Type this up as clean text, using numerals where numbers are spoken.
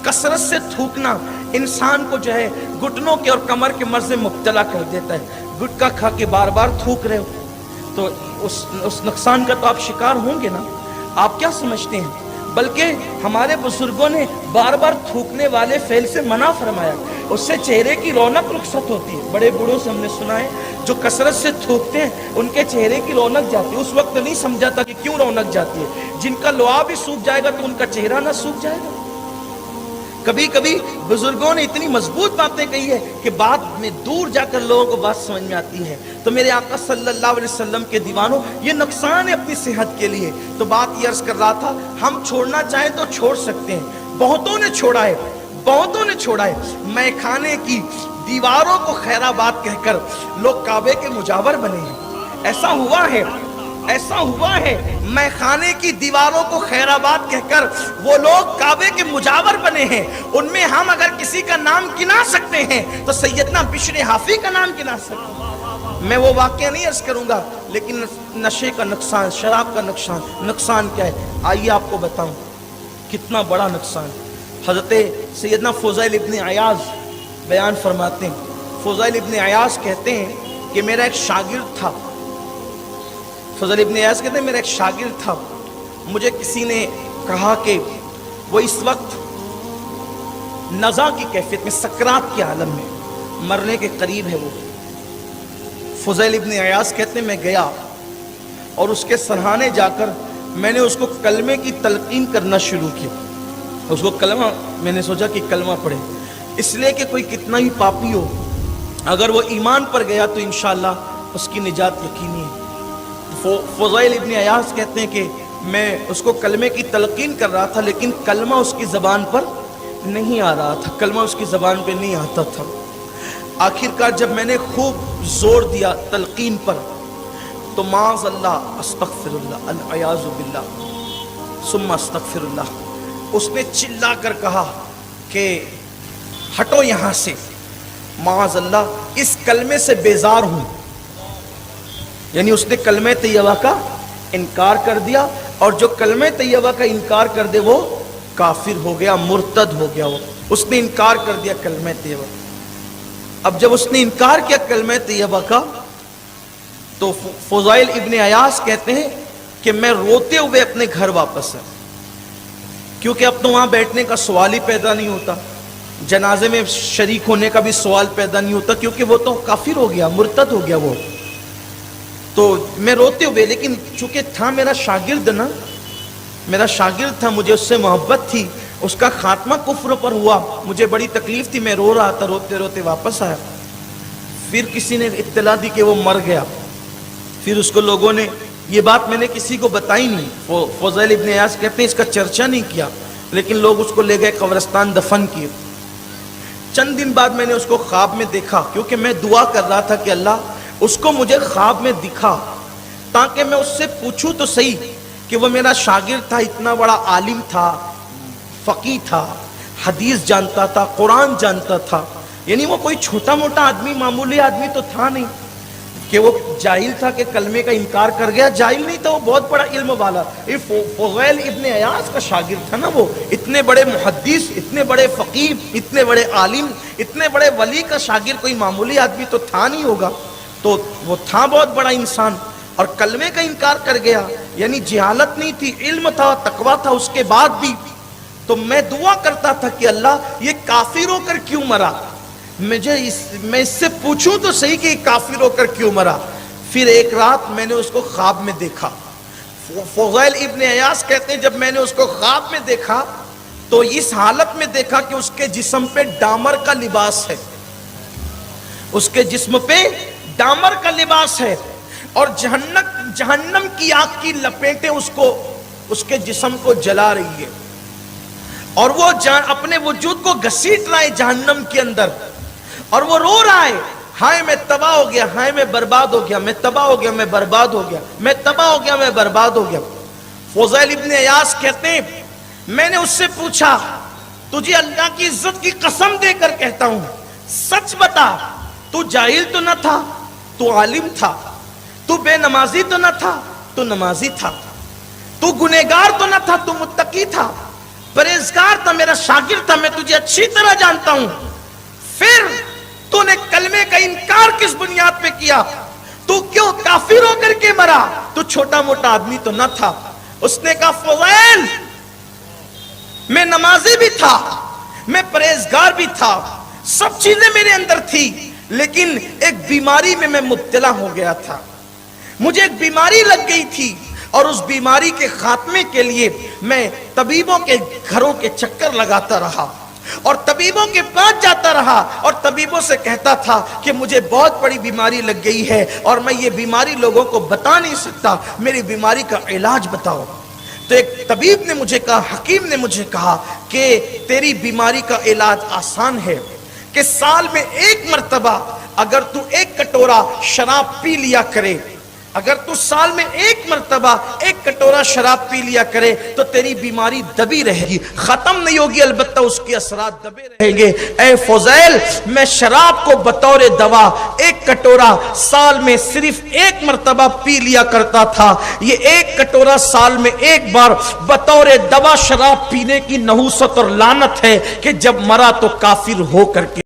कसरत से थूकना इंसान को जो है घुटनों के और कमर के मर्ज में मुब्तला कर देता है। गुटखा खा के बार बार थूक रहे हो तो उस नुकसान का तो आप शिकार होंगे ना। आप क्या समझते हैं? बल्कि हमारे बुजुर्गों ने बार बार थूकने वाले फेल से मना फरमाया, उससे चेहरे की रौनक रुखसत होती है। बड़े बूढ़ों से हमने सुना है जो कसरत से थूकते हैं उनके चेहरे की रौनक जाती है। उस वक्त नहीं समझा था कि क्यों रौनक जाती है, जिनका लोहा भी सूख जाएगा तो उनका चेहरा ना सूख जाएगा। कभी कभी बुजुर्गों ने इतनी मजबूत बातें कही है कि बाद में दूर जाकर लोगों को बात समझ में आती है। तो मेरे आका सल्लल्लाहु अलैहि वसल्लम के दीवानों, ये नुकसान है अपनी सेहत के लिए। तो बात ये अर्ज कर रहा था, हम छोड़ना चाहें तो छोड़ सकते हैं। बहुतों ने छोड़ा है, बहुतों ने छोड़ा है। मैखाने की दीवारों को खैराबाद कहकर लोग काबे के मुजावर बने हैं। ऐसा हुआ है, ऐसा हुआ है। मैखाने की दीवारों को खैराबाद कहकर वो लोग काबे के मुजावर बने हैं। उनमें हम अगर किसी का नाम गिना सकते हैं तो सैयदना बिश्र हाफी का नाम गिना सकते हैं। मैं वो वाक़या नहीं अर्ज करूंगा, लेकिन नशे का नुकसान, शराब का नुकसान क्या है आइए आपको बताऊं, कितना बड़ा नुकसान। हजरत सैयदना फुज़ैल इब्न अयाज बयान फरमाते हैं। फुज़ैल इब्न अयाज कहते हैं कि मेरा एक शागिर्द था। फुज़ैल इब्न अयाज कहते हैं मेरा एक शागिर्द था, मुझे किसी ने कहा कि वो इस वक्त नज़ा की कैफियत में, सकरात के आलम में, मरने के करीब है वो। फुज़ैल इब्न अयाज कहते हैं मैं गया और उसके सरहाने जाकर मैंने उसको कलमे की तलकीन करना शुरू किया। उसको कलमा, मैंने सोचा कि कलमा पढ़े, इसलिए कि कोई कितना ही पापी हो अगर वो ईमान पर गया तो इंशाअल्लाह उसकी निजात यकीनी है। फुज़ैल इब्न अयाज कहते हैं कि मैं उसको कलमे की तलकीन कर रहा था, लेकिन कलमा उसकी ज़बान पर नहीं आ रहा था, कलमा उसकी ज़बान पर नहीं आता था। आखिरकार जब मैंने खूब जोर दिया तलकीन पर तो माज़अल्लाह अस्तग़फिरुल्लाह अल अयाज़ु बिल्लाह सुम्मा अस्तग़फिरुल्लाह, उसने चिल्ला कर कहा कि हटो यहाँ से, माज़अल्लाह इस कलमे से बेजार हूँ। यानी उसने कलमे तैयबा का इनकार कर दिया, और जो कलमे तैयबा का इनकार कर दे वो काफिर हो गया, मुर्तद हो गया। वो उसने इनकार कर दिया कलमे तैयबा। अब जब उसने इनकार किया कलमे तैयबा का तो फुज़ैल इब्न अयाज कहते हैं कि मैं रोते हुए अपने घर वापस आया, क्योंकि अब तो वहां बैठने का सवाल ही पैदा नहीं होता, जनाजे में शरीक होने का भी सवाल पैदा नहीं होता, क्योंकि वो तो काफिर हो गया, मुर्तद हो गया वो। तो मैं रोते हुए, लेकिन चूंकि था मेरा शागिर्द ना, मेरा शागिर्द था, मुझे उससे मोहब्बत थी, उसका खात्मा कुफ्र पर हुआ, मुझे बड़ी तकलीफ थी, मैं रो रहा था, रोते रोते वापस आया। फिर किसी ने इत्तला दी कि वो मर गया। फिर उसको लोगों ने, ये बात मैंने किसी को बताई नहीं, फुज़ैल इब्न अयाज कहते हैं इसका चर्चा नहीं किया, लेकिन लोग उसको ले गए कब्रिस्तान, दफन किए। चंद दिन बाद मैंने उसको ख्वाब में देखा, क्योंकि मैं दुआ कर रहा था कि अल्लाह उसको मुझे ख्वाब में दिखा, ताकि मैं उससे पूछूं तो सही कि वो मेरा शागिर्द था, इतना बड़ा आलिम था, फ़क़ीह था, हदीस जानता था, कुरान जानता था, यानी वो कोई छोटा मोटा आदमी, मामूली आदमी तो था नहीं कि वो जाहिल था कि कलमे का इनकार कर गया। जाहिल नहीं था, वो बहुत बड़ा इल्म वाला। ये फुज़ैल इब्न अयाज का शागिर्द था ना वो, इतने बड़े मुहद्दिस, इतने बड़े फ़क़ीह, इतने बड़े आलिम, इतने बड़े वली का शागिर्द कोई मामूली आदमी तो था नहीं होगा। तो वो था बहुत बड़ा इंसान और कलमे का इनकार कर गया, यानी जहालत नहीं थी, इल्म था, तकवा था, उसके बाद भी। तो मैं दुआ करता था कि अल्लाह ये काफिर होकर क्यों मरा, मैं इससे पूछूं तो सही कि काफिर होकर क्यों मरा। फिर एक रात मैंने उसको ख्वाब में देखा। फुज़ैल इब्न अयाज कहते हैं जब मैंने उसको ख्वाब में देखा तो इस हालत में देखा कि उसके जिस्म पे डामर का लिबास है, उसके जिस्म पे डामर का लिबास है, और जहन्नम की आग की लपेटें उसको, उसके जिस्म को जला रही है, और वो अपने वजूद को घसीट रहा है जहन्नम के अंदर, और वो रो रहा है, हाय मैं तबाह हो गया, हाय मैं बर्बाद हो गया, मैं तबाह हो गया, मैं बर्बाद हो गया, मैं तबाह हो गया, मैं बर्बाद हो गया। फुज़ैल इब्न अयाज कहते हैं मैंने उससे पूछा, तुझे अल्लाह की इज्जत की कसम देकर कहता हूं, सच बता, तू जाहिल तो न था, तू आलिम था, तू बेनमाजी तो न था, तू नमाजी था, तू गुनहगार तो न था, तू मुत्तकी था, परहेजगार था, मेरा शागिर्द था, मैं तुझे अच्छी तरह जानता हूं, फिर तूने कलमे का इनकार किस बुनियाद पे किया? तू क्यों काफिर होकर के मरा? तू छोटा मोटा आदमी तो न था। उसने कहा फुज़ैल, मैं नमाजी भी था, मैं परहेजगार भी था, सब चीजें मेरे अंदर थी, लेकिन एक बीमारी में मैं मुब्तला हो गया था। मुझे एक बीमारी लग गई थी और उस बीमारी के खात्मे के लिए मैं तबीबों के घरों के चक्कर लगाता रहा और तबीबों के पास जाता रहा और तबीबों से कहता था कि मुझे बहुत बड़ी बीमारी लग गई है और मैं ये बीमारी लोगों को बता नहीं सकता, मेरी बीमारी का इलाज बताओ। तो एक तबीब ने मुझे कहा, हकीम ने मुझे कहा कि तेरी बीमारी का इलाज आसान है कि साल में एक मर्तबा अगर तू एक कटोरा शराब पी लिया करे, अगर तू साल में एक मर्तबा एक कटोरा शराब पी लिया करे तो तेरी बीमारी दबी रहेगी, खत्म नहीं होगी, अलबत्ता उसके असरात दबे रहेंगे। ऐ फुज़ैल, मैं शराब को बतौर दवा एक कटोरा साल में सिर्फ एक मर्तबा पी लिया करता था। ये एक कटोरा साल में एक बार बतौर दवा शराब पीने की नहुसत और लानत है कि जब मरा तो काफिर हो करके